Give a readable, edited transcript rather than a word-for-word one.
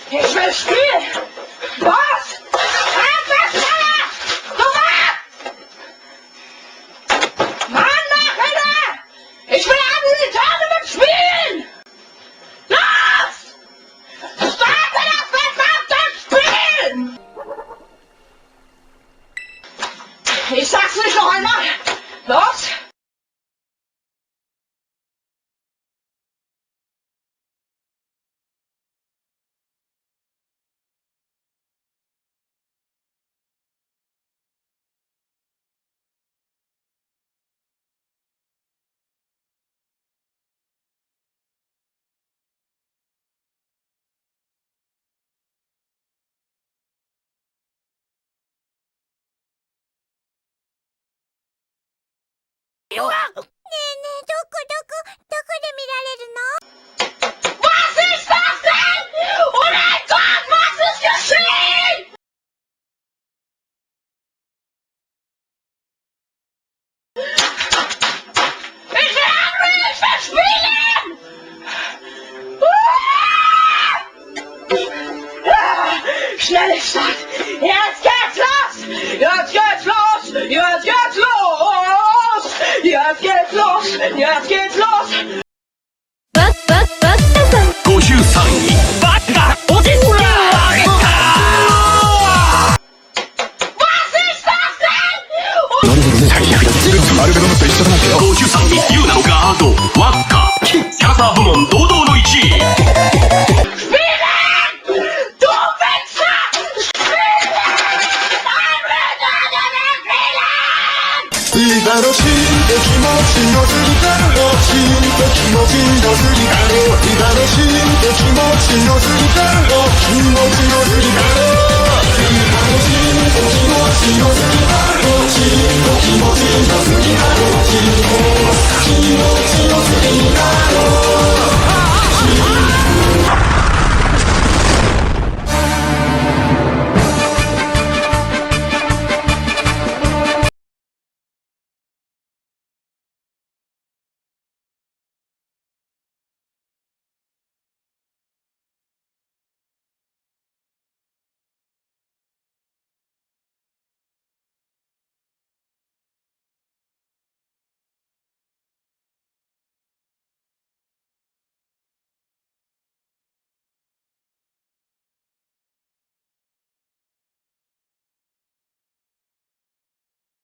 Ich will spielen! Was? Abwärtsstelle! Nummer! Mann, mach Hände! Ich will die Tournament spielen! Los! Starte das verdammte Spiel! Ich sag's nicht noch einmal! Los!ねえねえ、どこで見られるのWas ist das denn? Oh mein Gott, was ist geschehen? Ich will angry, ich will spielen! Schnelle Stadt! Jetzt geht's los! Jetzt geht's los! Jetzt geht's los! Jetzt geht's los! Jetzt geht's los! 53位バカおじさん Was ist das denn? 最悪だ全部丸ベロのと一緒だなんてよ53位ユーナのガードワッカキャラクター部門堂々の1位 楽しいって気持ちよすぎたろ楽しいって気持ちよすぎたろ楽しいって気持ちよすぎたろ気持ちよすぎたろ楽しいって気持ちよすぎたろ楽しいって気持ちよすぎたろ気持ちよすぎたろ